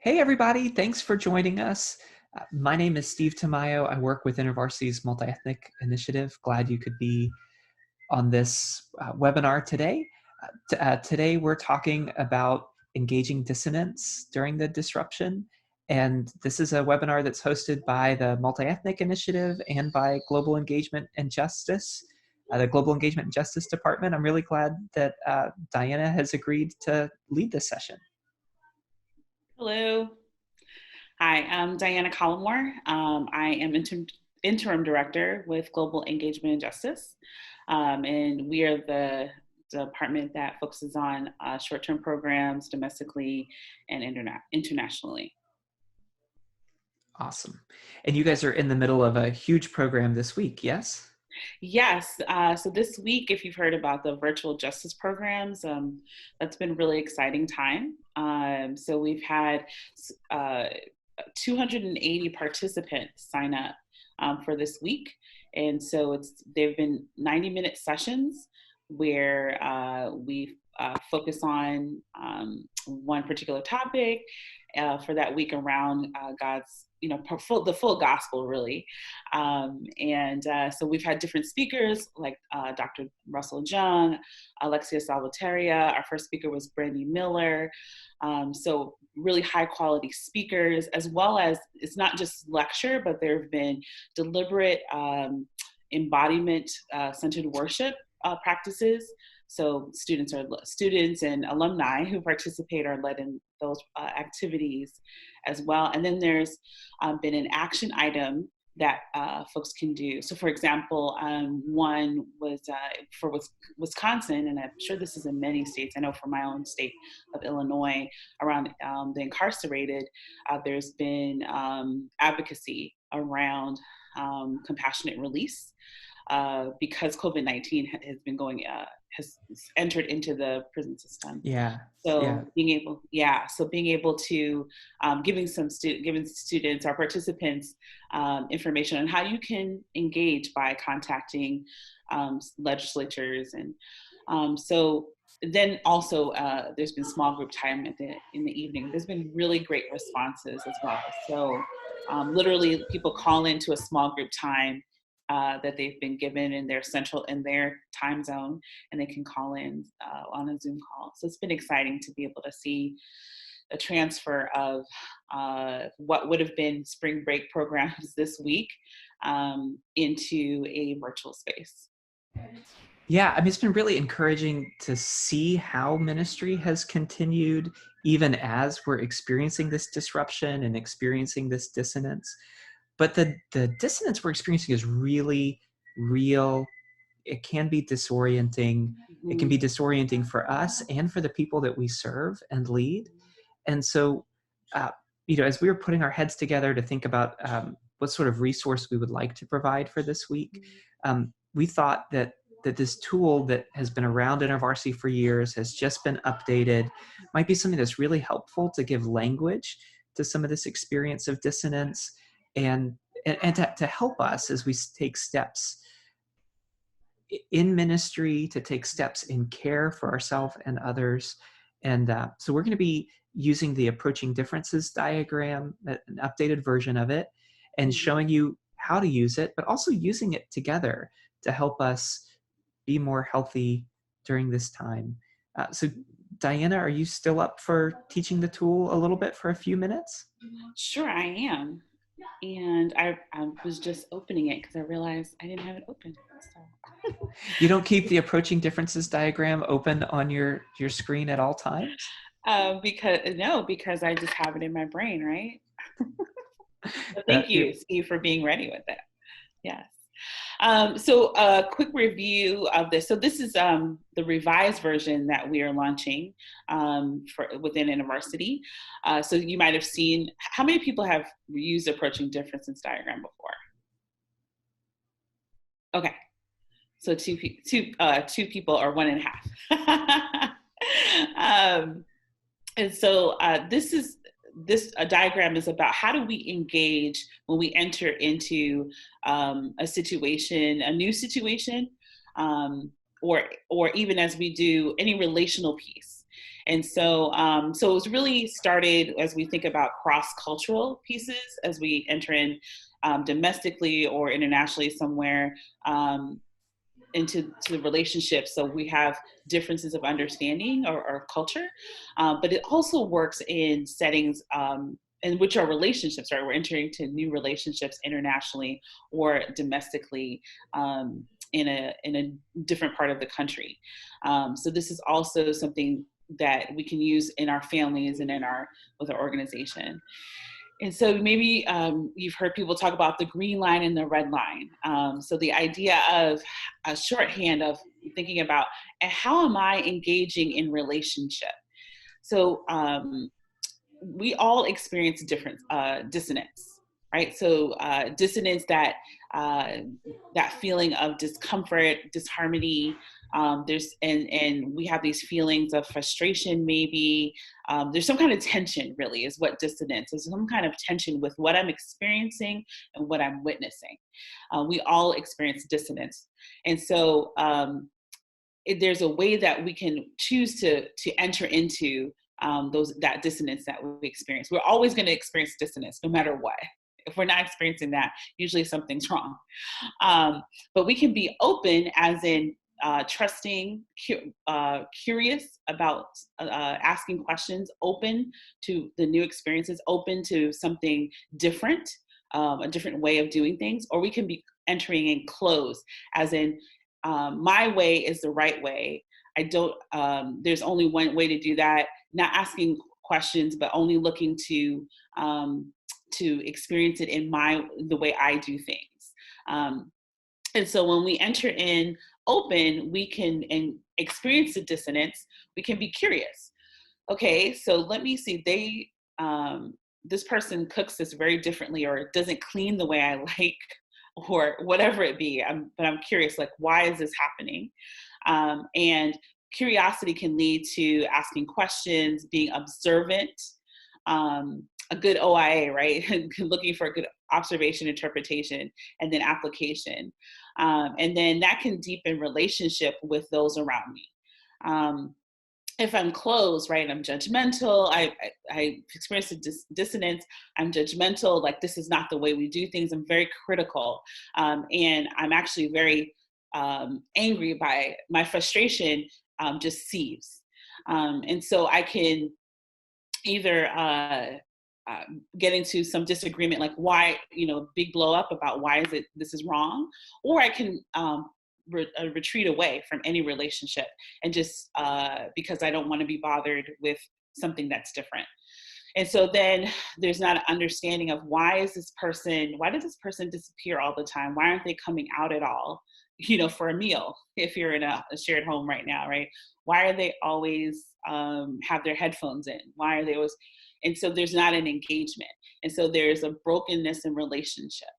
Hey everybody, thanks for joining us. My name is Steve Tamayo. I work with InterVarsity's Multi-Ethnic Initiative. Glad you could be on this webinar today. Today we're talking about engaging dissonance during the disruption. And this is a webinar that's hosted by the Multi-Ethnic Initiative and by Global Engagement and Justice, the Global Engagement and Justice Department. I'm really glad that Diana has agreed to lead this session. Hello. Hi, I'm Diana Collmore. I am interim director with Global Engagement and Justice. And we are the department that focuses on short-term programs domestically and internationally. Awesome. And you guys are in the middle of a huge program this week, yes? Yes. So this week, if you've heard about the virtual justice programs, that's been a really exciting time. So we've had 280 participants sign up for this week. And so they've been 90-minute sessions where we focus on one particular topic for that week around God's, the full gospel, really. So we've had different speakers like Dr. Russell Jung, Alexia Salvateria. Our first speaker was Brandy Miller. So really high quality speakers, as well as it's not just lecture, but there have been deliberate embodiment centered worship practices. So students and alumni who participate are led in those activities as well. And then there's been an action item that folks can do. So for example, one was for Wisconsin, and I'm sure this is in many states. I know for my own state of Illinois, around the incarcerated, there's been advocacy around compassionate release because COVID-19 has been has entered into the prison system. Yeah. So being able to giving students or participants information on how you can engage by contacting legislatures, and so then also there's been small group time in the evening. There's been really great responses as well. So literally people call into a small group time that they've been given in their time zone, and they can call in on a Zoom call. So it's been exciting to be able to see a transfer of what would have been spring break programs this week into a virtual space. Yeah, I mean, it's been really encouraging to see how ministry has continued even as we're experiencing this disruption and experiencing this dissonance. But the dissonance we're experiencing is really real. It can be disorienting. Mm-hmm. It can be disorienting for us and for the people that we serve and lead. And so, as we were putting our heads together to think about what sort of resource we would like to provide for this week, we thought that this tool that has been around in InterVarsity for years, has just been updated, might be something that's really helpful to give language to some of this experience of dissonance, and to help us as we take steps in ministry, to take steps in care for ourselves and others. And so we're going to be using the Approaching Differences diagram, an updated version of it, and showing you how to use it, but also using it together to help us be more healthy during this time. So Diana, are you still up for teaching the tool a little bit for a few minutes? Sure, I am. And I was just opening it because I realized I didn't have it open. So. You don't keep the Approaching Differences diagram open on your screen at all times? Because I just have it in my brain, right? Thank you, Steve, for being ready with it. Yes. So a quick review of this. So this is the revised version that we are launching within InterVarsity. So you might have seen, how many people have used Approaching Differences diagram before? Okay, so two people, or 1.5. And so this diagram is about how do we engage when we enter into a situation, a new situation, or even as we do any relational piece. And so it was really started as we think about cross-cultural pieces, as we enter in domestically or internationally somewhere, into the relationships. So we have differences of understanding or culture, but it also works in settings in which are relationships, right? We're entering into new relationships internationally or domestically, in a different part of the country. So this is also something that we can use in our families and with our organization. And so maybe you've heard people talk about the green line and the red line. So the idea of a shorthand of thinking about, and how am I engaging in relationship? So we all experience different dissonance, right? So dissonance, that feeling of discomfort, disharmony. And we have these feelings of frustration, maybe. There's some kind of tension, really, is what dissonance is. Some kind of tension with what I'm experiencing and what I'm witnessing. We all experience dissonance. And so there's a way that we can choose to enter into that dissonance that we experience. We're always going to experience dissonance, no matter what. If we're not experiencing that, usually something's wrong. But we can be open, as in trusting, curious about asking questions, open to the new experiences, open to something different, a different way of doing things. Or we can be entering in closed, as in my way is the right way. I don't, there's only one way to do that. Not asking questions, but only looking to experience it in the way I do things. And so when we enter in open, we can experience the dissonance. We can be curious. Okay, so let me see. This person cooks this very differently, or doesn't clean the way I like, or whatever it be. But I'm curious, like, why is this happening? And curiosity can lead to asking questions, being observant, a good OIA, right? Looking for a good observation, interpretation, and then application. And then that can deepen relationship with those around me. If I'm closed, right, I'm judgmental, I experience a dissonance, I'm judgmental, like, this is not the way we do things, I'm very critical, and I'm actually very angry by my frustration, just seethes. And so I can either get into some disagreement, like, why, big blow up about why this is wrong, or I can retreat away from any relationship, and just because I don't want to be bothered with something that's different. And so then there's not an understanding of why did this person disappear all the time? Why aren't they coming out at all, for a meal, if you're in a shared home right now, right? Why are they always have their headphones in? Why are they always? And so there's not an engagement. And so there's a brokenness in relationship.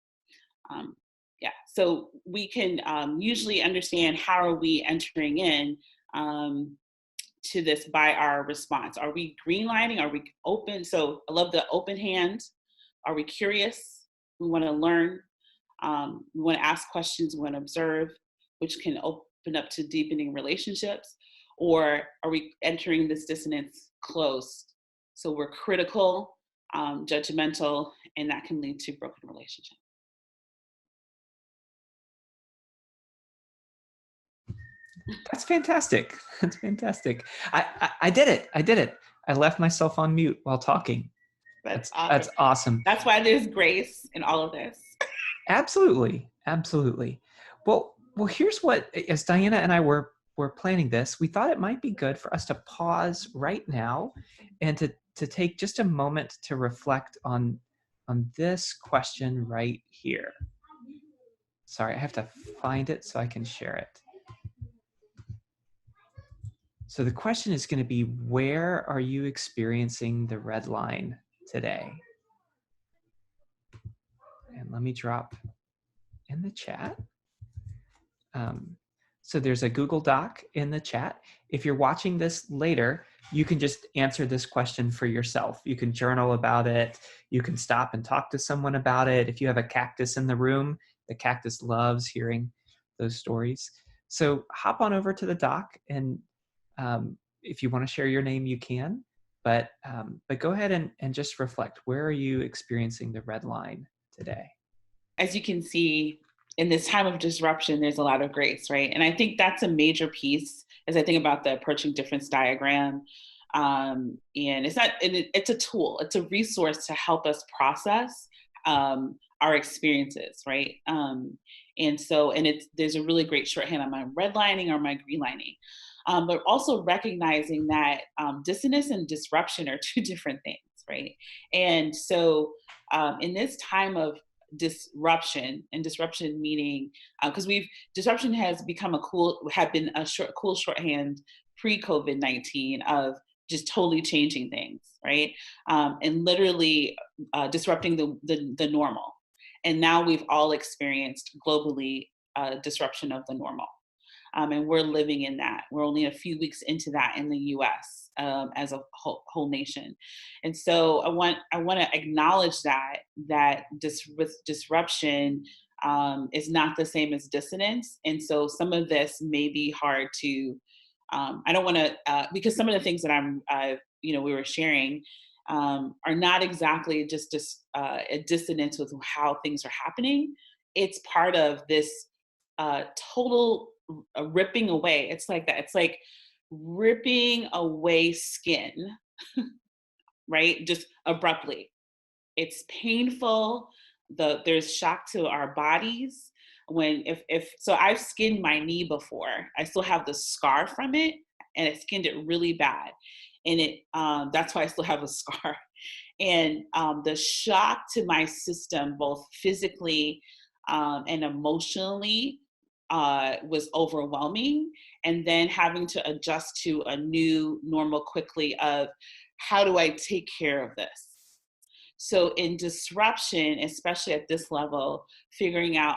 So we can usually understand, how are we entering in to this by our response? Are we greenlighting? Are we open? So I love the open hand. Are we curious? We want to learn. We want to ask questions. We want to observe, which can open up to deepening relationships. Or are we entering this dissonance closed? So we're critical, judgmental, and that can lead to broken relationships. That's fantastic. That's fantastic. I did it. I did it. I left myself on mute while talking. That's awesome. That's why there's grace in all of this. Absolutely. Absolutely. Well, here's what, as Diana and I were planning this, we thought it might be good for us to pause right now and to take just a moment to reflect on this question right here. Sorry, I have to find it so I can share it. So the question is going to be, where are you experiencing the red line today? And let me drop in the chat. So there's a Google Doc in the chat. If you're watching this later, you can just answer this question for yourself. You can journal about it. You can stop and talk to someone about it. If you have a cactus in the room, the cactus loves hearing those stories. So hop on over to the doc and if you want to share your name, you can. But go ahead and just reflect. Where are you experiencing the red line today? As you can see, in this time of disruption, there's a lot of grace, right? And I think that's a major piece as I think about the approaching difference diagram. And it's not, and it's a tool, it's a resource to help us process our experiences, right? And there's a really great shorthand on my redlining or my greenlining. But also recognizing that dissonance and disruption are two different things, right? And so in this time of disruption, and disruption meaning because disruption has become been a cool shorthand pre-COVID-19 of just totally changing things, right? And literally disrupting the normal. And now we've all experienced globally disruption of the normal. And we're living in that. We're only a few weeks into that in the U.S. As a whole nation, and so I want to acknowledge that disruption is not the same as dissonance, and so some of this may be hard to. I don't want to because some of the things that we were sharing are not exactly just a dissonance with how things are happening. It's part of this total ripping away. It's like that. It's like ripping away skin, right? Just abruptly. It's painful. There's shock to our bodies. If so I've skinned my knee before. I still have the scar from it, and it skinned it really bad. And that's why I still have a scar. And the shock to my system, both physically and emotionally, was overwhelming. And then having to adjust to a new normal quickly of how do I take care of this? So in disruption, especially at this level, figuring out,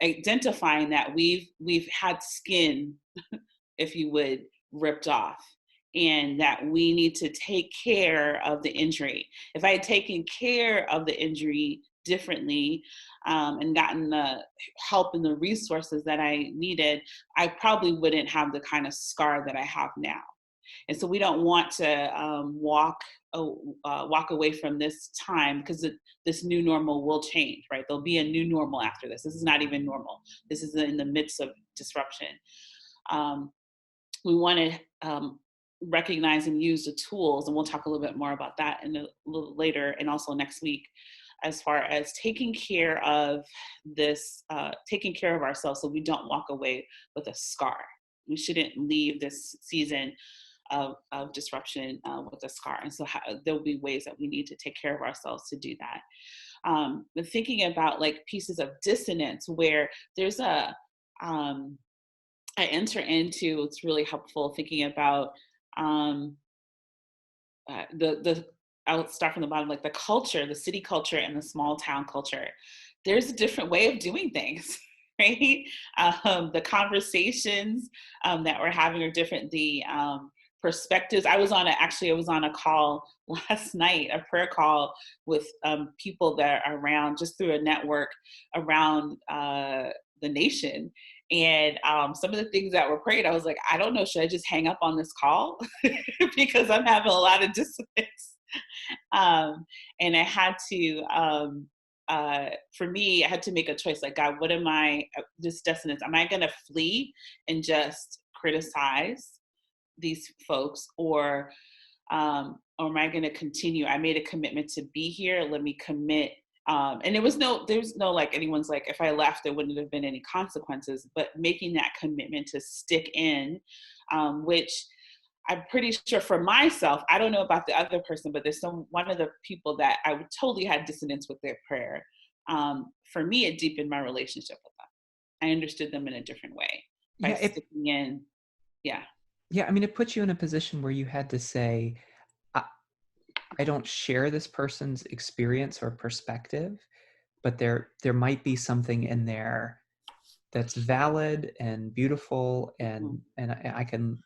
identifying that we've had skin, if you would, ripped off, and that we need to take care of the injury. If I had taken care of the injury differently and gotten the help and the resources that I needed, I probably wouldn't have the kind of scar that I have now. And so we don't want to walk away from this time, because this new normal will change, right? There'll be a new normal after this. This is not even normal. This is in the midst of disruption. We want to recognize and use the tools, and we'll talk a little bit more about that a little later, and also next week, as far as taking care of taking care of ourselves so we don't walk away with a scar. We shouldn't leave this season of disruption with a scar. And so there'll be ways that we need to take care of ourselves to do that. But thinking about like pieces of dissonance where there's I enter into, it's really helpful thinking about I'll start from the bottom, like the culture, the city culture and the small town culture. There's a different way of doing things, right? The conversations that we're having are different. The perspectives. I was on a call last night, a prayer call with people that are around, just through a network around the nation. And some of the things that were prayed, I was like, I don't know, should I just hang up on this call? Because I'm having a lot of dissonance. And I had to, for me, I had to make a choice. Like, God, what am I, this dissonance, am I going to flee and just criticize these folks, or am I going to continue? I made a commitment to be here. Let me commit. And there's no like anyone's like, if I left, there wouldn't have been any consequences, but making that commitment to stick in, which I'm pretty sure for myself, I don't know about the other person, but there's one of the people that I would totally had dissonance with their prayer. For me, it deepened my relationship with them. I understood them in a different way by sticking in. Yeah. Yeah. I mean, it puts you in a position where you had to say, I don't share this person's experience or perspective, but there might be something in there that's valid and beautiful, and I can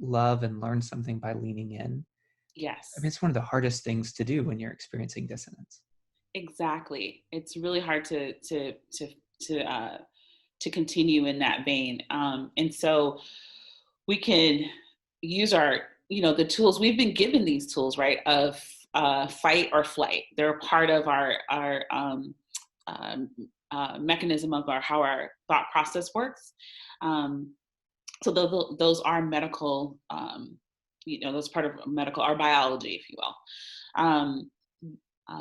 love and learn something by leaning in. Yes. I mean, it's one of the hardest things to do when you're experiencing dissonance. Exactly. It's really hard to continue in that vein. And so we can use our the tools, we've been given these tools, right, of fight or flight. They're a part of our um, mechanism of how our thought process works. So those are medical, those part of medical, our biology, if you will. Um,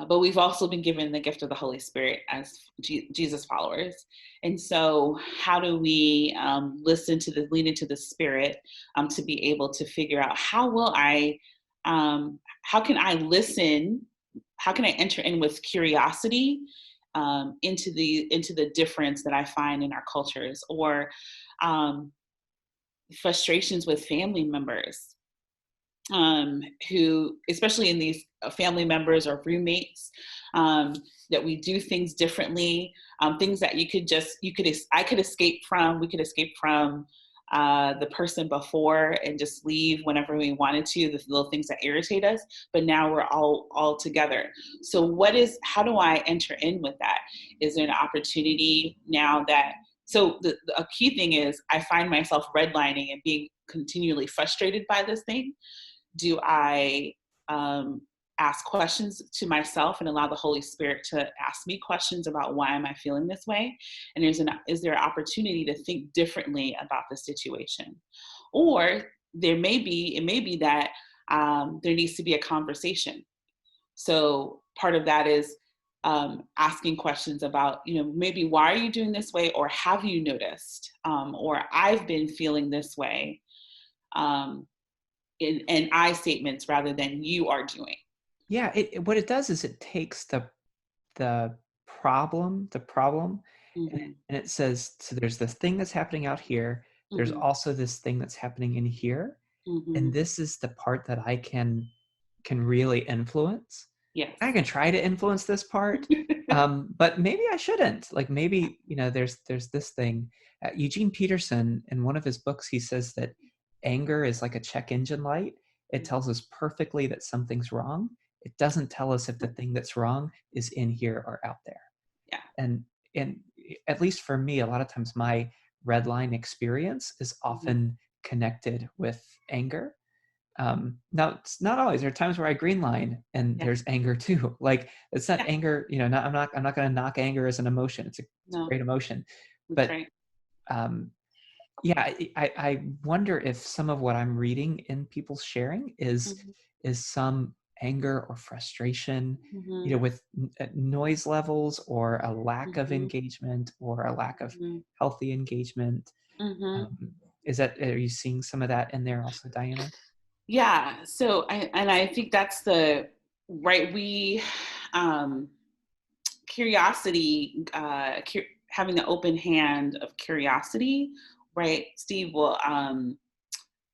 but we've also been given the gift of the Holy Spirit as Jesus followers. And so how do we lean into the Spirit to be able to figure out how can I listen? How can I enter in with curiosity into the difference that I find in our cultures, or frustrations with family members who, especially in these family members or roommates, that we do things differently, things that I could escape from, we could escape from the person before and just leave whenever we wanted to, the little things that irritate us, but now we're all together. So how do I enter in with that? Is there an opportunity now that, a key thing is I find myself redlining and being continually frustrated by this thing. Do I ask questions to myself and allow the Holy Spirit to ask me questions about why am I feeling this way? And is there an opportunity to think differently about the situation? Or it may be that there needs to be a conversation. So part of that is asking questions about, maybe why are you doing this way? Or have you noticed? Or I've been feeling this way. In I statements rather than you are doing. Yeah, what it does is it takes the problem, Mm-hmm. and it says, so there's this thing that's happening out here. There's Mm-hmm. also this thing that's happening in here, and Mm-hmm. this is the part that I can really influence. Yes. I can try to influence this part, but maybe I shouldn't. Like maybe there's this thing. Eugene Peterson, in one of his books, he says that anger is like a check engine light. It tells us perfectly that something's wrong. It doesn't tell us if the thing that's wrong is in here or out there. Yeah. And at least for me, a lot of times my red line experience is often connected with anger. Now it's not always. There are times where I green line and Yeah. there's anger too. Like it's not Yeah. anger, I'm not going to knock anger as an emotion. It's a No, great emotion, that's but right. yeah, I wonder if some of what I'm reading in people's sharing is Mm-hmm. some anger or frustration, Mm-hmm. with noise levels or a lack of Mm-hmm. engagement or a lack of Mm-hmm. healthy engagement. Mm-hmm. Um, are you seeing some of that in there also, Diana? Yeah. So I think that's the right. Curiosity, having the open hand of curiosity, right? Steve will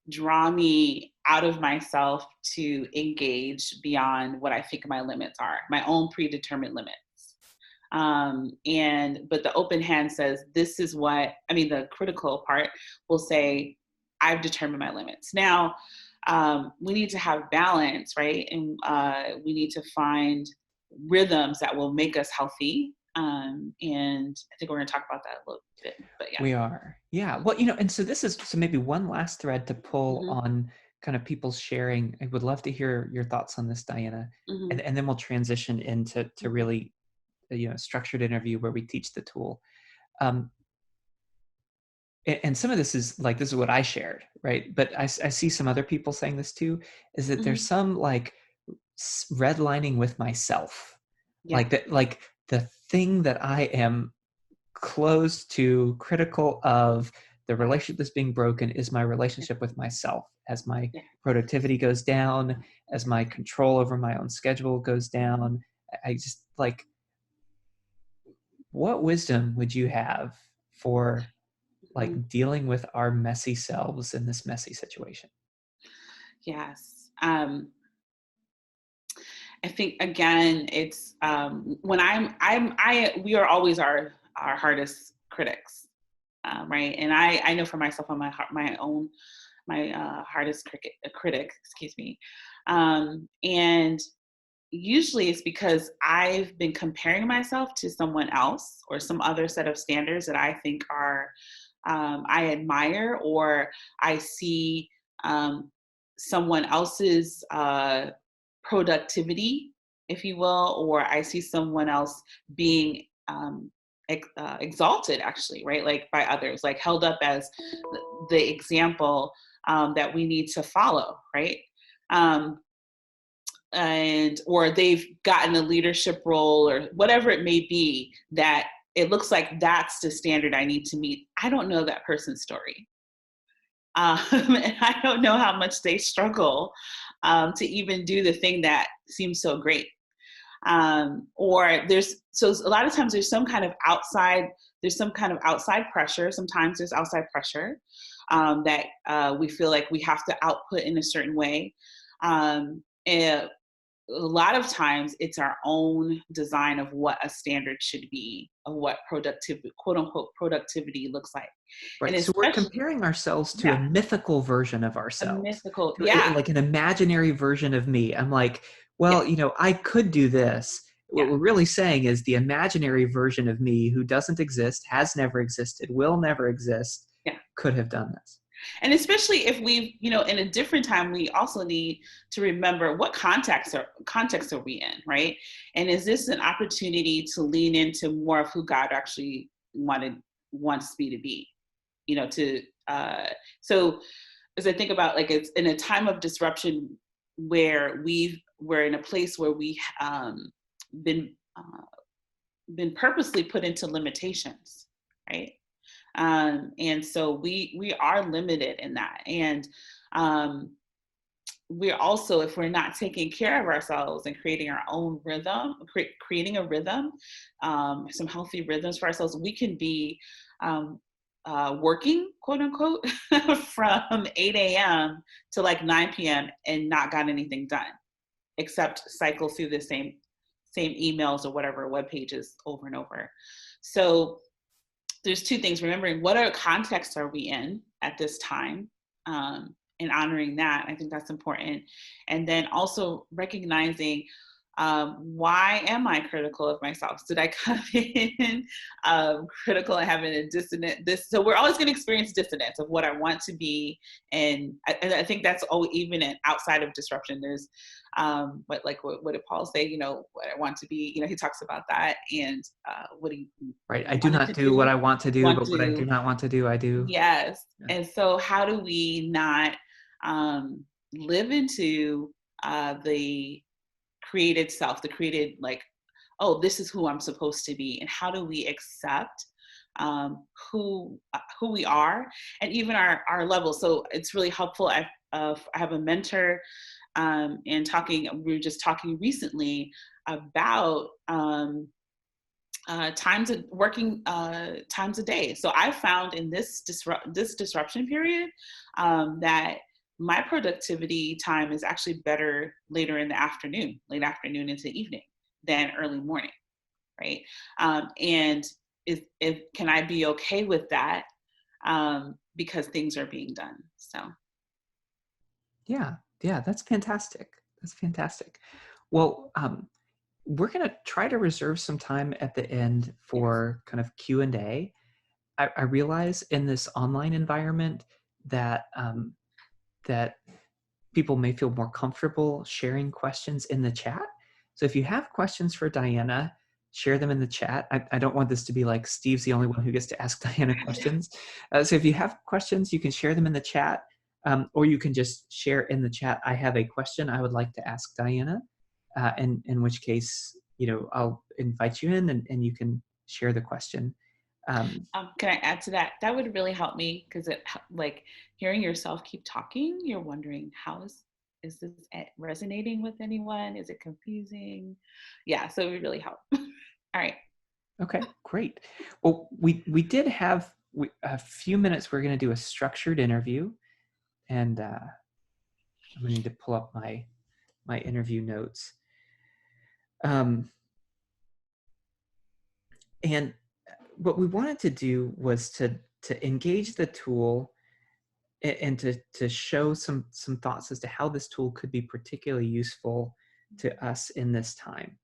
draw me out of myself to engage beyond what I think my limits are, my own predetermined limits. But the open hand says, the critical part will say, I've determined my limits. Now, we need to have balance, right? And we need to find rhythms that will make us healthy. And I think we're going to talk about that a little bit, but yeah. We are. Yeah. Well, and so so maybe one last thread to pull Mm-hmm. on kind of people's sharing. I would love to hear your thoughts on this, Diana. Mm-hmm. And then we'll transition into Mm-hmm. really, structured interview where we teach the tool. Um, and some of this is what I shared, right? But I see some other people saying this too, is that there's Mm-hmm. some like redlining with myself, Yeah. like the thing that I am close to, critical of, the relationship that's being broken is my Yeah. relationship with myself. As my Yeah. productivity goes down, as my control over my own schedule goes down, I just what wisdom would you have for Mm-hmm. dealing with our messy selves in this messy situation? Yes. I think again, it's when we are always our hardest critics, right? And I know for myself, I'm my hardest critic, excuse me, and usually it's because I've been comparing myself to someone else or some other set of standards that I think are I admire, or I see. someone else's productivity, if you will, or I see someone else being exalted, actually, right? Like by others, like held up as the example that we need to follow, right? Um, and or they've gotten a leadership role or whatever it may be, that it looks like that's the standard I need to meet. I don't know that person's story. And I don't know how much they struggle to even do the thing that seems so great. Or so a lot of times there's some kind of outside pressure. Sometimes there's outside pressure that we feel like we have to output in a certain way. And a lot of times it's our own design of what a standard should be, of what productivity, quote unquote, productivity looks like. And Right. So we're especially, comparing ourselves to a yeah, mythical version of a ourselves, mythical, to yeah, like an imaginary version of me. I'm like, yeah, well, I could do this. What yeah, we're really saying is the imaginary version of me who doesn't exist, has never existed, will never exist, yeah. could have done this. And especially if we, in a different time, we also need to remember what context are we in, right? And is this an opportunity to lean into more of who God actually wants me to be? To so as I think about, like, it's in a time of disruption where we're in a place where we been been purposely put into limitations, right? And so we are limited in that. And we're also, if we're not taking care of ourselves and creating our own rhythm, creating a rhythm, some healthy rhythms for ourselves, we can be working, quote unquote, from 8 a.m. to like 9 p.m. and not got anything done, except cycle through the same emails or whatever web pages over and over. So there's two things: remembering what our contexts are we in at this time, and honoring that. I think that's important. And then also recognizing, why am I critical of myself? Did I come in critical and having a dissonant so we're always going to experience dissonance of what I want to be. And I think that's even outside of disruption. There's what did Paul say? What I want to be. He talks about that. And what he Right. I do wanted not to do what do, I want to do, want but what I do to not want to do, I do. yes. Yeah. And so how do we not live into the created self, the created, like, oh, this is who I'm supposed to be, and how do we accept who we are, and even our levels. So it's really helpful. I have a mentor, and we were just talking recently about times a day. So I found in this disruption period that my productivity time is actually better later in the afternoon, late afternoon into evening, than early morning, right? And can I be okay with that, because things are being done? So Yeah. Yeah. That's fantastic. That's fantastic. Well, we're going to try to reserve some time at the end yes, for kind of Q&A. I realize in this online environment that that people may feel more comfortable sharing questions in the chat. So if you have questions for Diana, share them in the chat. I don't want this to be like Steve's the only one who gets to ask Diana questions. So if you have questions, you can share them in the chat, or you can just share in the chat, I have a question I would like to ask Diana, and in which case, I'll invite you in and you can share the question. can I add to that? That would really help me, because like, hearing yourself keep talking, you're wondering, how is this resonating with anyone? Is it confusing? Yeah, so it would really help. All right. Okay, great. Well, we did have a few minutes. We're going to do a structured interview, and I'm going to need to pull up my interview notes. And what we wanted to do was to engage the tool and to show some thoughts as to how this tool could be particularly useful to us in this time.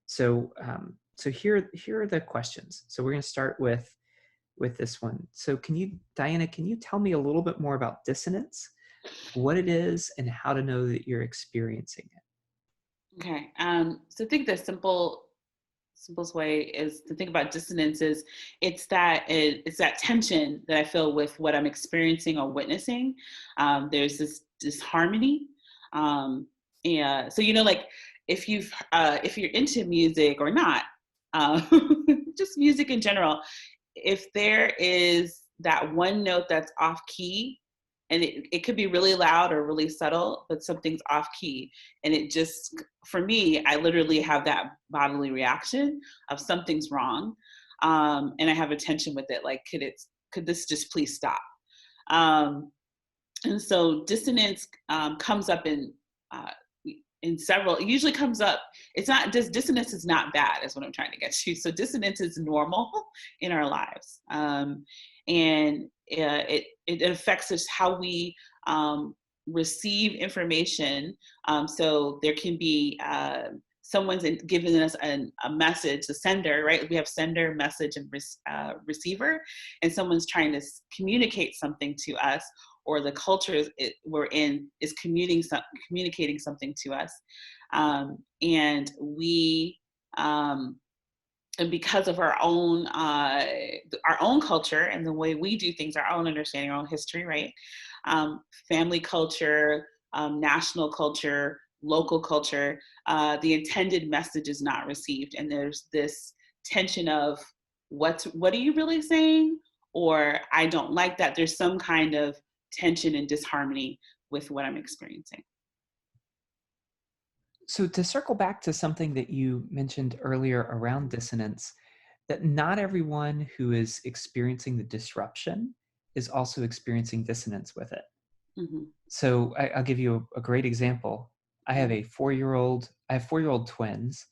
So so here are the questions. So we're going to start with this one. So Diana, can you tell me a little bit more about dissonance? what it is and how to know that you're experiencing it. Okay. So I think the simplest way is to think about dissonance is it's that tension that I feel with what I'm experiencing or witnessing. There's this disharmony. And so like if you're into music or not, uh, just music in general, if there is that one note that's off key, and it could be really loud or really subtle, but something's off key, and it just, for me, I literally have that bodily reaction of something's wrong, and I have a tension with it, like could this just please stop? um, and so dissonance comes up uh, in several, it usually comes up, it's not, dissonance is not bad is what I'm trying to get to. So dissonance is normal in our lives. And it affects us how we receive information. So there can be someone's giving us a message, the sender, right? We have sender, message, and receiver, and someone's trying to communicate something to us, or the culture we're in is communicating something to us, and we and because of our own culture and the way we do things, our own understanding, our own history, right? Family culture, national culture, local culture, the intended message is not received, and there's this tension of what are you really saying, or I don't like that. There's some kind of tension and disharmony with what I'm experiencing. So to circle back to something that you mentioned earlier around dissonance, that not everyone who is experiencing the disruption is also experiencing dissonance with it. Mm-hmm. So I'll give you a great example. I have a 4-year-old, I have 4-year-old twins.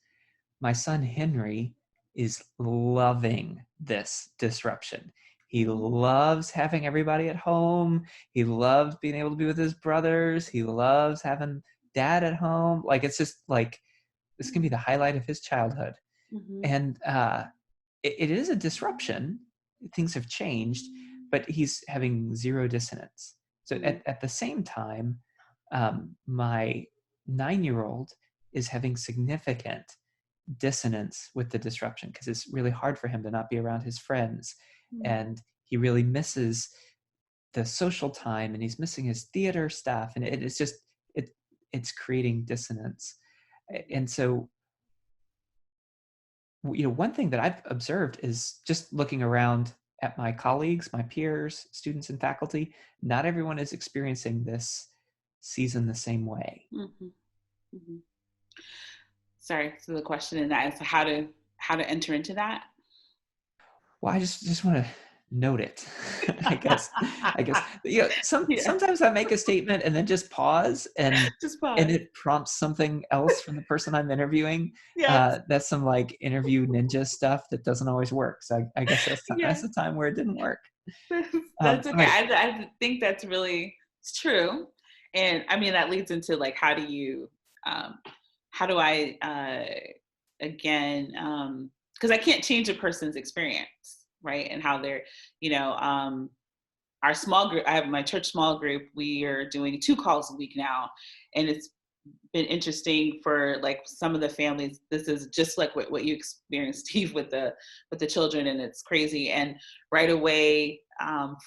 My son Henry is loving this disruption. He loves having everybody at home. He loves being able to be with his brothers. He loves having dad at home. Like, it's just like, this can be the highlight of his childhood. Mm-hmm. And it is a disruption. Things have changed, but he's having zero dissonance. So Mm-hmm. at the same time, my 9-year-old is having significant dissonance with the disruption, because it's really hard for him to not be around his friends, and he really misses the social time, and he's missing his theater stuff, and it's just it's creating dissonance. And so, one thing that I've observed is just looking around at my colleagues, my peers, students, and faculty, not everyone is experiencing this season the same way. Mm-hmm. Mm-hmm. Sorry, so the question in that is how to enter into that. Well, I just want to note it. I guess Yeah, sometimes I make a statement and then just pause, and just pause. it prompts something else from the person I'm interviewing. Yes, That's some like interview ninja stuff that doesn't always work. So I guess that's yes, the time where it didn't work. that's All okay. right. I think that's really, it's true, and I mean that leads into like how do I again, because I can't change a person's experience, right? And how they're, you know, our small group, I have my church small group, we are doing 2 calls a week now, and it's been interesting for like some of the families. This is just like what you experienced, Steve, with the children, and it's crazy. And right away,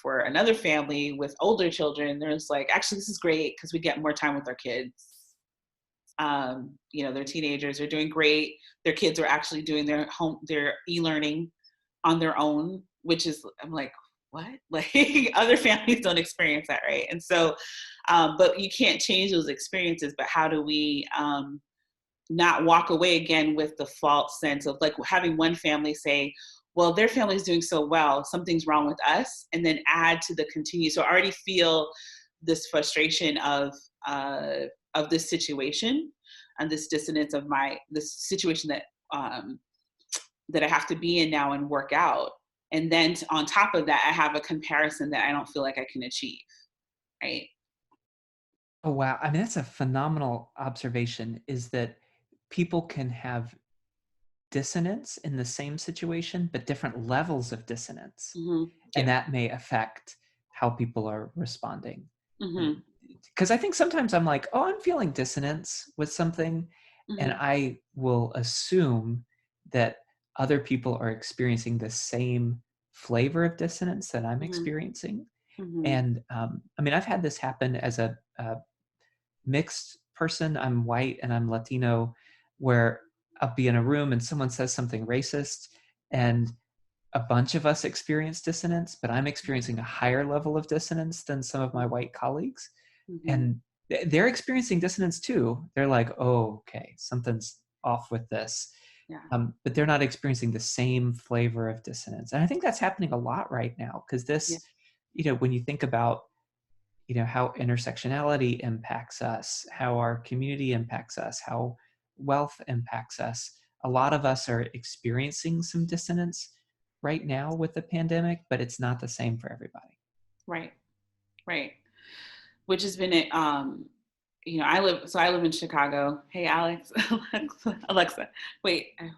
for another family with older children, there's like, actually this is great because we get more time with our kids. They're teenagers, they're doing great. Their kids are actually doing their e-learning on their own, which is, I'm like, what? Like other families don't experience that, right? And so, but you can't change those experiences, but how do we not walk away again with the false sense of like having one family say, well, their family's doing so well, something's wrong with us, and then add to the continue. So I already feel this frustration of this situation and this dissonance of this situation that I have to be in now and work out. And then on top of that, I have a comparison that I don't feel like I can achieve, right? Oh, wow. I mean, that's a phenomenal observation, is that people can have dissonance in the same situation, but different levels of dissonance. Mm-hmm. And Yeah. that may affect how people are responding. Mm-hmm. because I think sometimes I'm like, oh, I'm feeling dissonance with something, and Mm-hmm. I will assume that other people are experiencing the same flavor of dissonance that I'm Mm-hmm. experiencing. Mm-hmm. And I mean, I've had this happen as a mixed person. I'm white and I'm Latino, where I'll be in a room and someone says something racist, and a bunch of us experience dissonance, but I'm experiencing a higher level of dissonance than some of my white colleagues. Mm-hmm. And they're experiencing dissonance too. They're like, oh, okay, something's off with this. Yeah. But they're not experiencing the same flavor of dissonance. And I think that's happening a lot right now, because Yeah. this, when you think about, how intersectionality impacts us, how our community impacts us, how wealth impacts us, a lot of us are experiencing some dissonance right now with the pandemic, but it's not the same for everybody. Right. Right. Which has been it. I live in Chicago. Hey, Alex, Alexa, wait, I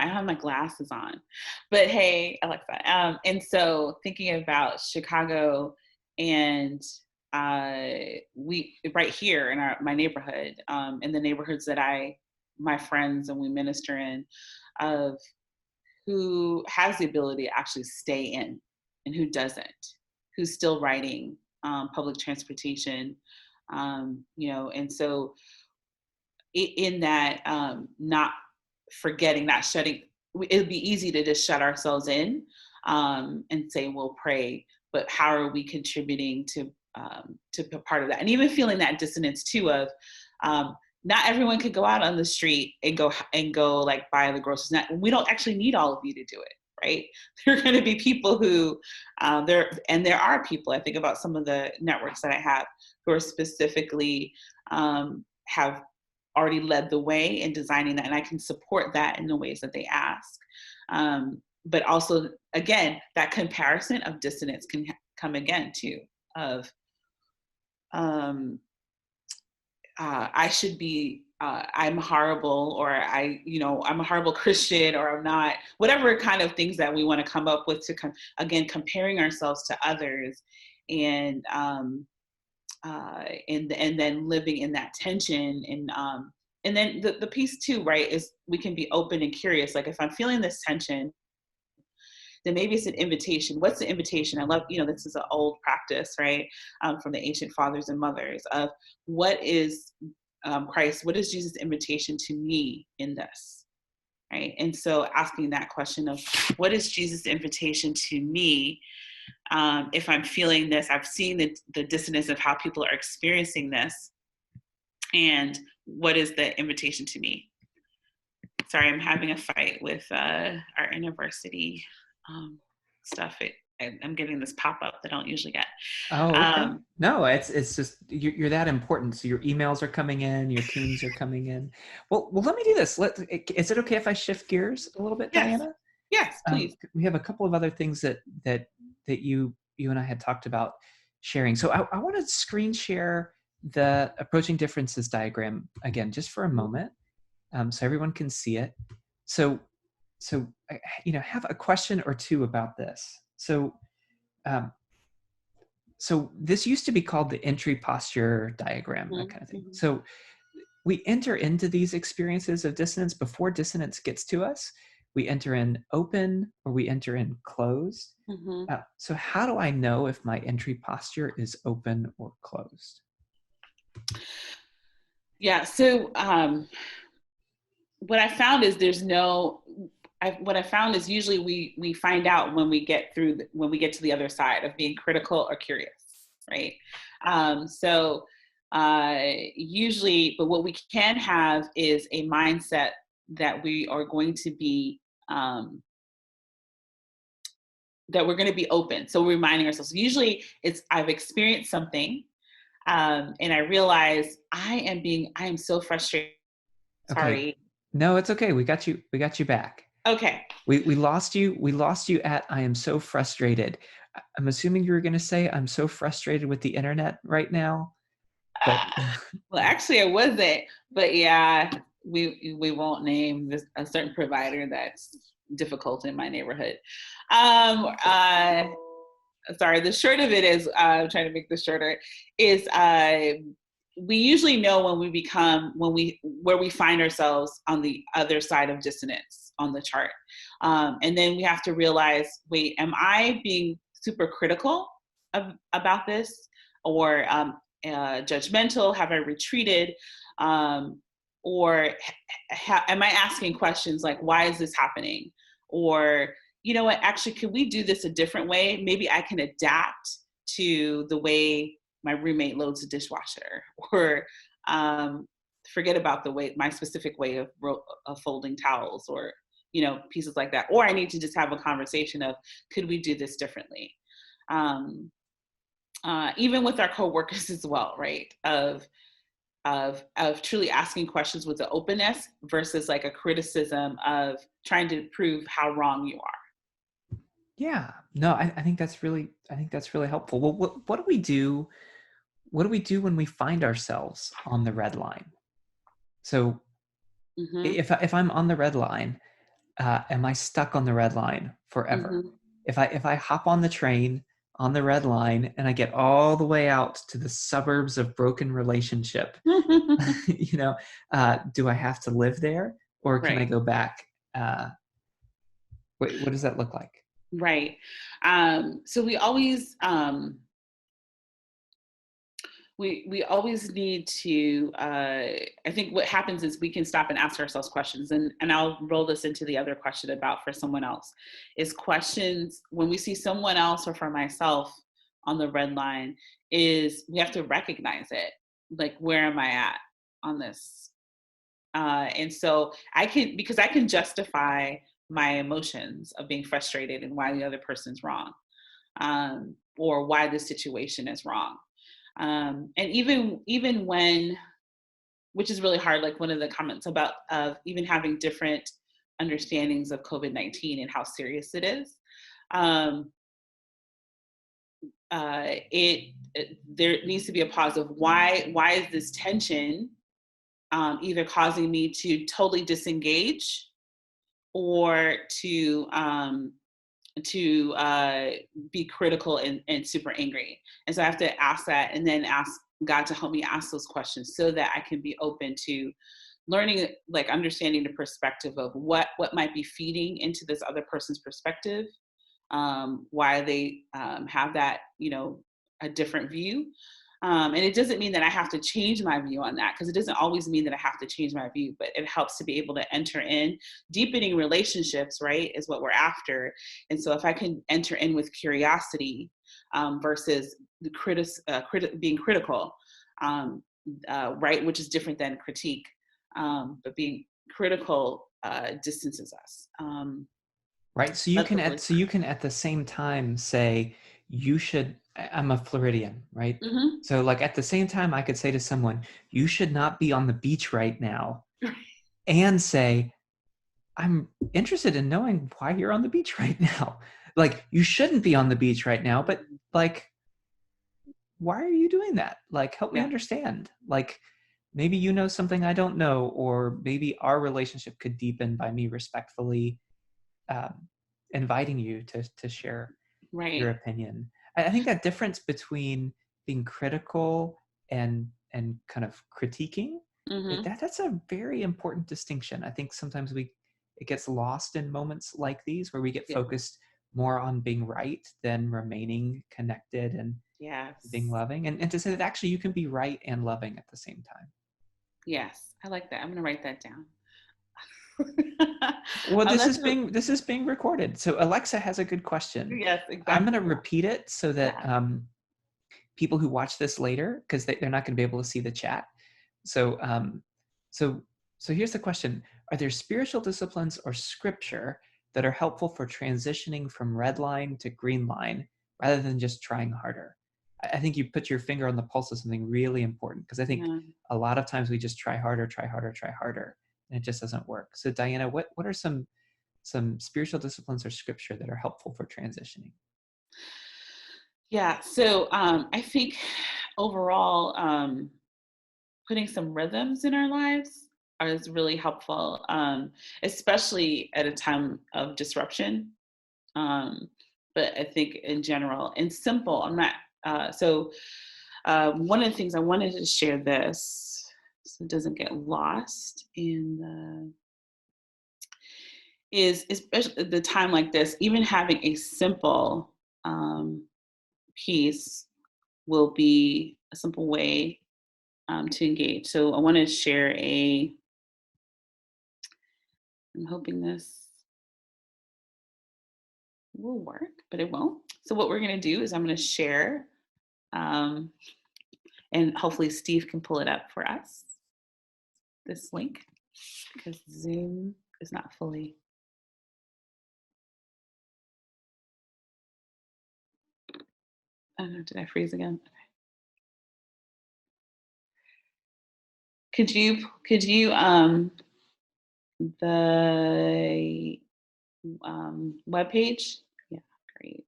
have my glasses on, but hey, Alexa. And so thinking about Chicago and we right here in my neighborhood, in the neighborhoods that my friends and we minister in, of who has the ability to actually stay in and who doesn't, who's still riding public transportation, and so in that, not forgetting, not shutting, it would be easy to just shut ourselves in and say we'll pray, but how are we contributing to be part of that, and even feeling that dissonance too of not everyone could go out on the street and go like buy the groceries. We don't actually need all of you to do it, right? There are going to be people who there are people. I think about some of the networks that I have who are specifically have already led the way in designing that, and I can support that in the ways that they ask. But also, again, that comparison of dissonance can come again too, of um, I should be, I'm horrible, or I'm a horrible Christian, or I'm not, whatever kind of things that we want to come up with to again, comparing ourselves to others, and and then living in that tension, and then the piece too, right, is we can be open and curious. Like if I'm feeling this tension, then maybe it's an invitation. What's the invitation? I love, this is an old practice, right, from the ancient fathers and mothers of what is Christ, what is Jesus' invitation to me in this, right? And so asking that question of what is Jesus' invitation to me if I'm feeling this, I've seen the dissonance of how people are experiencing this, and what is the invitation to me? Sorry, I'm having a fight with our university stuff. I'm getting this pop-up that I don't usually get. Oh, okay. No, it's just you're that important. So your emails are coming in, your tunes are coming in. Well, let me do this. Is it okay if I shift gears a little bit, Yes, Diana? yes, please. We have a couple of other things that you and I had talked about sharing. So I want to screen share the approaching differences diagram again, just for a moment, so everyone can see it. So have a question or two about this. Um, so this used to be called the entry posture diagram, that kind of thing. So we enter into these experiences of dissonance before dissonance gets to us. We enter in open or we enter in closed. So how do I know if my entry posture is open or closed? Yeah. So what I found is what I found is usually we find out when we get to the other side of being critical or curious, right? Usually, but what we can have is a mindset that we are going to be that we're going to be open. So we're reminding ourselves. Usually, it's I've experienced something, and I realize I am so frustrated. Okay. Sorry. No, it's okay. We got you back. Okay. We lost you. We lost you at I am so frustrated. I'm assuming you were going to say I'm so frustrated with the internet right now. But well, actually, I wasn't. But yeah, we won't name a certain provider that's difficult in my neighborhood. sorry, the short of it is, I'm trying to make this shorter, is we usually know where we find ourselves on the other side of dissonance on the chart. And then we have to realize, wait, am I being super critical about this, or judgmental? Have I retreated? Or am I asking questions like, why is this happening? Or, you know what, actually, can we do this a different way? Maybe I can adapt to the way my roommate loads the dishwasher, or forget about my specific way of folding towels, or, pieces like that. Or I need to just have a conversation of, could we do this differently? Even with our coworkers as well, right? Of truly asking questions with the openness versus like a criticism of trying to prove how wrong you are. Yeah, no, I think that's really, helpful. Well, what do we do? What do we do when we find ourselves on the red line? So Mm-hmm. if I'm on the red line, am I stuck on the red line forever? Mm-hmm. If I hop on the train on the red line and I get all the way out to the suburbs of broken relationship, do I have to live there, or can I Right. go back? What does that look like? Right. So we always need to, I think what happens is we can stop and ask ourselves questions, and I'll roll this into the other question about for someone else, is questions when we see someone else or for myself on the red line, is we have to recognize it. Like, where am I at on this? And so because I can justify my emotions of being frustrated and why the other person's wrong, or why the situation is wrong. And even when, which is really hard, like one of the comments about even having different understandings of COVID-19 and how serious it is. Um, there needs to be a pause of why is this tension either causing me to totally disengage, or to be critical and super angry. And so I have to ask that, and then ask God to help me ask those questions so that I can be open to learning, like understanding the perspective of what might be feeding into this other person's perspective, why they have that, a different view. And it doesn't mean that I have to change my view on that, because it doesn't always mean that I have to change my view, but it helps to be able to enter in. Deepening relationships, right, is what we're after. And so if I can enter in with curiosity, versus the being critical, right, which is different than critique, but being critical distances us. Right. So you That's can a really at the same time say, you should, I'm a Floridian, right? mm-hmm. So like at the same time I could say to someone, you should not be on the beach right now, and say, I'm interested in knowing why you're on the beach right now. Like, you shouldn't be on the beach right now, but like, why are you doing that? Like, help me Yeah. understand. Like, maybe you know something I don't know, or maybe our relationship could deepen by me respectfully um, inviting you to share your Right. opinion. I think that difference between being critical and kind of critiquing, Mm-hmm. that's a very important distinction. I think sometimes it gets lost in moments like these where we get Yeah. focused more on being right than remaining connected and being Yes. loving. And to say that actually you can be right and loving at the same time. Yes. I like that. I'm going to write that down. Well, That's this is being recorded. So Alexa has a good question. yes, I'm going exactly. to repeat it so that Yeah. people who watch this later, because they're not going to be able to see the chat. So, so, so here's the question: are there spiritual disciplines or scripture that are helpful for transitioning from red line to green line, rather than just trying harder? I think you put your finger on the pulse of something really important, because I think Yeah. a lot of times we just try harder, and it just doesn't work. So, Diana, what are some spiritual disciplines or scripture that are helpful for transitioning? Yeah. So I think overall, putting some rhythms in our lives is really helpful, especially at a time of disruption. Um, but I think in general and simple. I'm not one of the things I wanted to share this so it doesn't get lost in the is especially at the time like this, even having a simple piece will be a simple way to engage. So I want to share I'm hoping this will work, but it won't. So what we're going to do is I'm going to share, um, and hopefully Steve can pull it up for us, this link, because Zoom is not fully. I don't know, did I freeze again? Could you the web page? Yeah, great.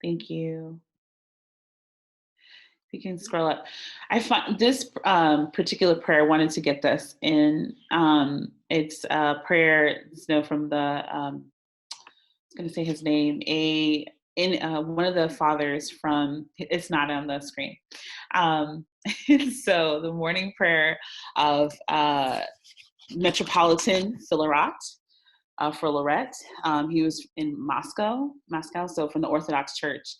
Thank you. You can scroll up. I find this particular prayer. I wanted to get this in. It's a prayer. From the. I was going to say his name. One of the fathers from. It's not on the screen. So the morning prayer of Metropolitan Filarat. For Lorette. He was in Moscow, so from the Orthodox Church.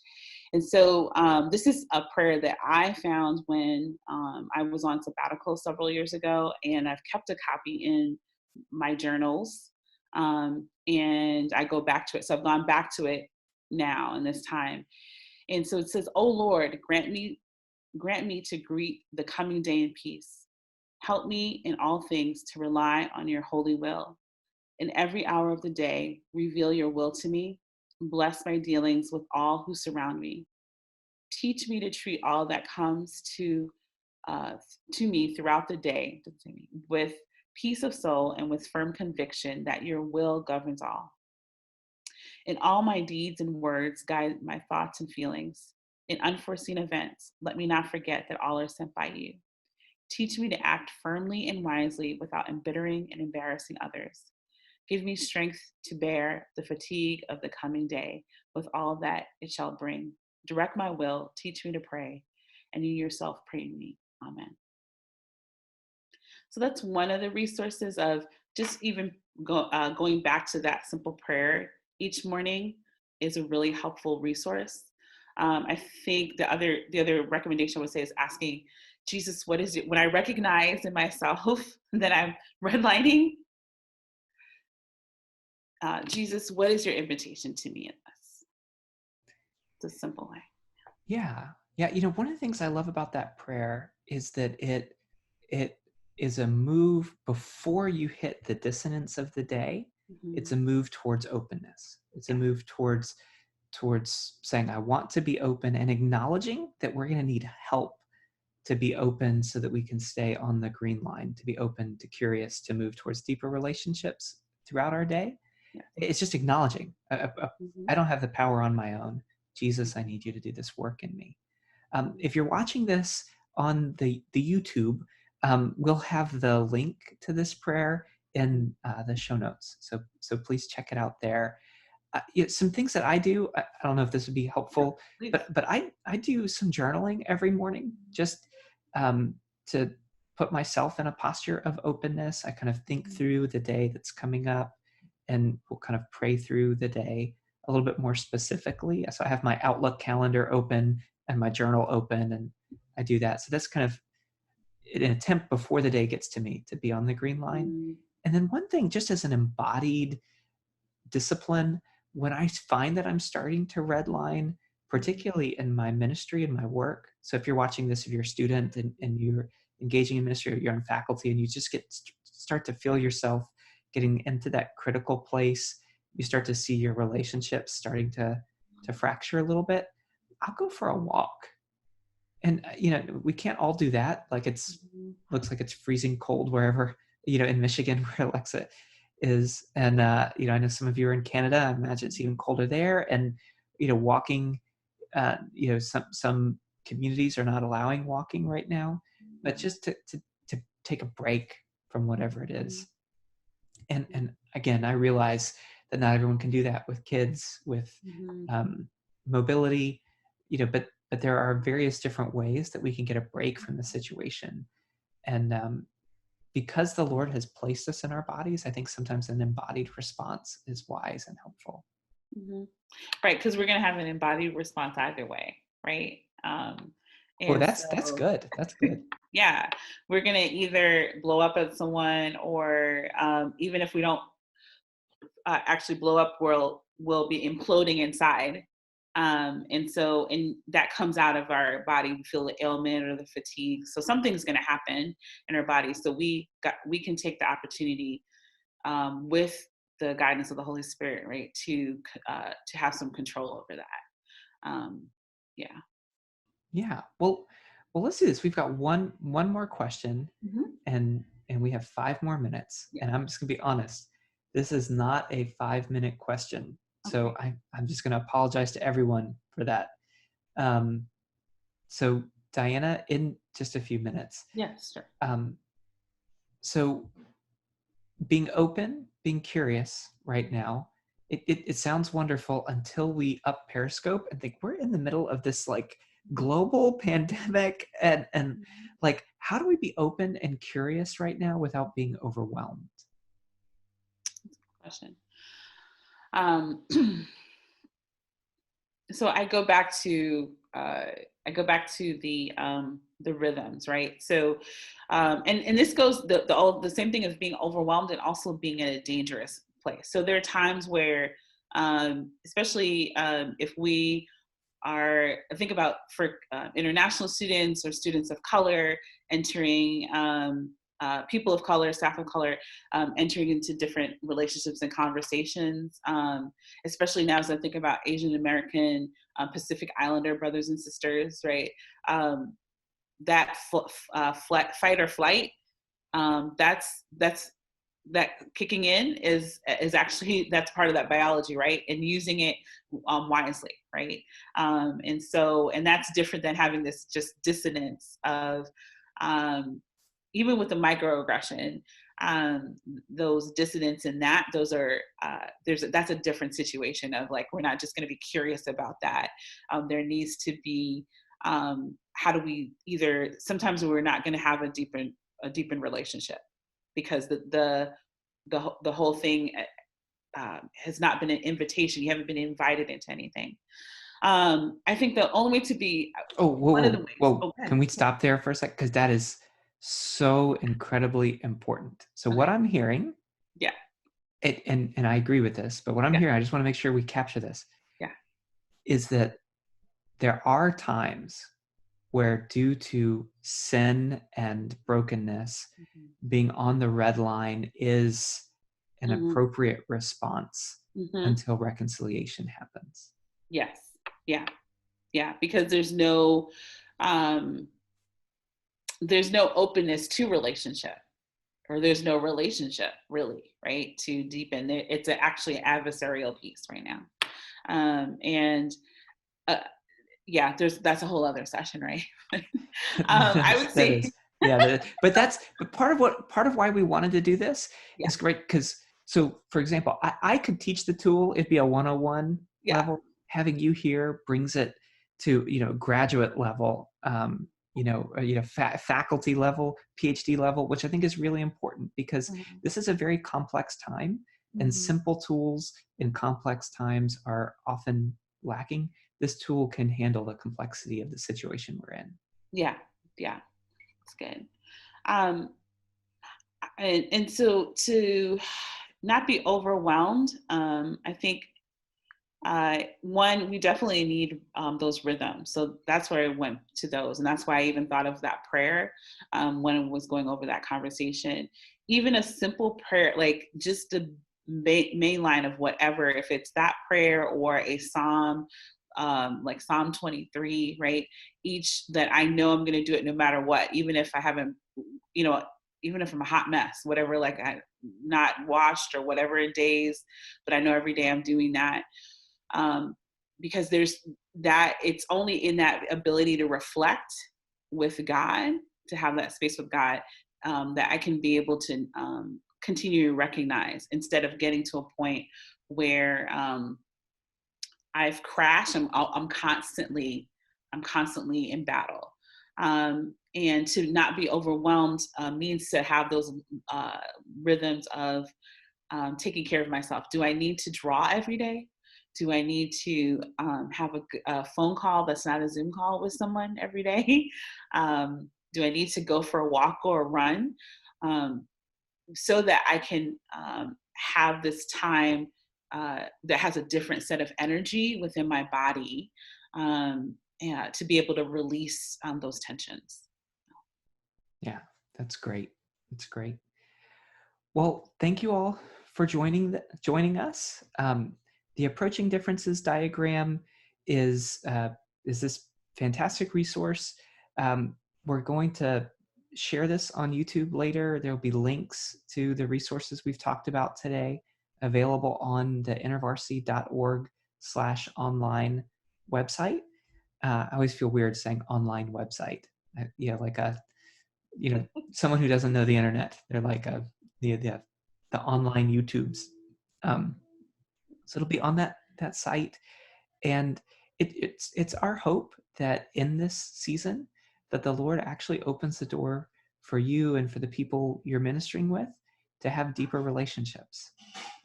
And so this is a prayer that I found when I was on sabbatical several years ago, and I've kept a copy in my journals, and I go back to it. So I've gone back to it now in this time. And so it says, "Oh Lord, grant me to greet the coming day in peace. Help me in all things to rely on your holy will. In every hour of the day, reveal your will to me. Bless my dealings with all who surround me. Teach me to treat all that comes to me throughout the day with peace of soul and with firm conviction that your will governs all. In all my deeds and words, guide my thoughts and feelings. In unforeseen events, let me not forget that all are sent by you. Teach me to act firmly and wisely without embittering and embarrassing others. Give me strength to bear the fatigue of the coming day with all that it shall bring. Direct my will, teach me to pray, and you yourself pray in me. Amen." So that's one of the resources of just even going back to that simple prayer each morning is a really helpful resource. I think the other recommendation I would say is asking Jesus, what is it when I recognize in myself that I'm redlining? Jesus, what is your invitation to me in this? It's a simple way. Yeah. Yeah. One of the things I love about that prayer is that it is a move before you hit the dissonance of the day. Mm-hmm. It's a move towards openness. It's a move towards saying, I want to be open, and acknowledging that we're going to need help to be open so that we can stay on the green line, to be open, to curious, to move towards deeper relationships throughout our day. Yeah. It's just acknowledging, Mm-hmm. I don't have the power on my own. Jesus, I need you to do this work in me. If you're watching this on the YouTube, we'll have the link to this prayer in the show notes. So please check it out there. Some things that I do, I don't know if this would be helpful, but I do some journaling every morning, just to put myself in a posture of openness. I kind of think through the day that's coming up, and we'll kind of pray through the day a little bit more specifically. So I have my Outlook calendar open and my journal open, and I do that. So that's kind of an attempt before the day gets to me to be on the green line. Mm-hmm. And then one thing, just as an embodied discipline, when I find that I'm starting to redline, particularly in my ministry and my work. So if you're watching this, if you're a student and you're engaging in ministry, or you're on faculty, and you just start to feel yourself getting into that critical place, you start to see your relationships starting to fracture a little bit, I'll go for a walk. And we can't all do that. Like looks like it's freezing cold wherever, in Michigan where Alexa is. And I know some of you are in Canada. I imagine it's even colder there. And walking, some communities are not allowing walking right now, but just to take a break from whatever it is. And again, I realize that not everyone can do that with kids, with Mm-hmm. mobility, but there are various different ways that we can get a break from the situation. And because the Lord has placed us in our bodies, I think sometimes an embodied response is wise and helpful. Mm-hmm. Right, because we're going to have an embodied response either way, right? Oh, And that's so, good. That's good. yeah, we're going to either blow up at someone, or even if we don't actually blow up, we'll be imploding inside. And that comes out of our body. We feel the ailment or the fatigue. So something's going to happen in our body. So we can take the opportunity with the guidance of the Holy Spirit, right, to have some control over that. Yeah. Yeah. Well, let's do this. We've got one more question, Mm-hmm. and we have 5 more minutes. Yeah. And I'm just gonna be honest. This is not a 5-minute question, so Okay. I'm just gonna apologize to everyone for that. Um, so Diana, in just a few minutes. Yes. Sure. Um, so being open, being curious right now, it sounds wonderful until we up Periscope and think we're in the middle of this like global pandemic, and like, how do we be open and curious right now without being overwhelmed? Question. Um, so I go back to the rhythms, right? So and this goes the same thing as being overwhelmed and also being in a dangerous place. So there are times where especially if we are, think about for international students or students of color entering, people of color, staff of color, entering into different relationships and conversations, especially now as I think about Asian American, Pacific Islander brothers and sisters, right? That fight or flight, that's that kicking in is actually, that's part of that biology, right? And using it wisely, right? And that's different than having this just dissonance of even with the microaggression, those dissonance in that, those are that's a different situation of like, we're not just going to be curious about that. There needs to be, how do we, either sometimes we're not going to have a deepened relationship because the whole thing has not been an invitation. You haven't been invited into anything. I think the only way to be, Oh, one of the ways. whoa. Can we stop there for a sec? Because that is so incredibly important. So what I'm hearing, Yeah. and I agree with this, but what I'm Yeah. hearing, I just want to make sure we capture this, Yeah. is that there are times where, due to sin and brokenness, being on the red line is an Mm-hmm. appropriate response Mm-hmm. until reconciliation happens. Yes. Yeah. Yeah. Because um, there's no openness to relationship, or there's no relationship really, right? To deepen it. It's actually an adversarial piece right now. And yeah, that's a whole other session, right? I would That say, is, yeah. But part of why we wanted to do this yeah, is great, because, so for example, I could teach the tool, it'd be a 101 yeah, level. Having you here brings it to graduate level, faculty level, PhD level, which I think is really important, because mm-hmm. this is a very complex time, and Mm-hmm. simple tools in complex times are often lacking. This tool can handle the complexity of the situation we're in. Yeah, yeah, it's good. Um, and so to not be overwhelmed, I think one, we definitely need those rhythms. So that's where I went to those. And that's why I even thought of that prayer when I was going over that conversation. Even a simple prayer, like just the main line of whatever, if it's that prayer or a psalm, like Psalm 23, right? Each that I know I'm going to do it no matter what, even if I haven't, you know, even if I'm a hot mess, whatever, like I not washed or whatever in days, but I know every day I'm doing that. Because there's that, it's only in that ability to reflect with God, to have that space with God, that I can be able to continue to recognize, instead of getting to a point where I've crashed. I'm constantly in battle. And to not be overwhelmed means to have those rhythms of taking care of myself. Do I need to draw every day? Do I need to have a phone call that's not a Zoom call with someone every day? Do I need to go for a walk or a run? So that I can have this time that has a different set of energy within my body, and to be able to release those tensions. Yeah, that's great. That's great. Well, thank you all for joining us. The Approaching Differences diagram is this fantastic resource. We're going to share this on YouTube later. There will be links to the resources we've talked about today available on the intervarsity.org/online website. I always feel weird saying online website. Like someone who doesn't know the internet. They're like the online YouTubes. So it'll be on that site, and it's our hope that in this season that the Lord actually opens the door for you and for the people you're ministering with to have deeper relationships.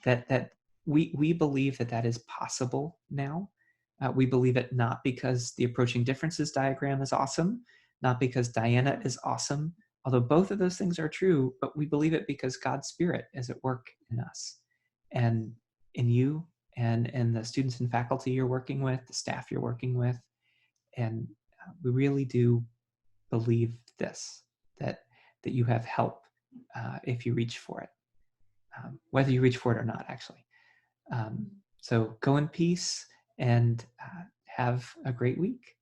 That we believe that is possible now. We believe it not because the Approaching Differences diagram is awesome, not because Diana is awesome, although both of those things are true, but we believe it because God's Spirit is at work in us and in you and in the students and faculty you're working with, the staff you're working with. And we really do believe this, that you have help if you reach for it, whether you reach for it or not, actually. So go in peace and have a great week.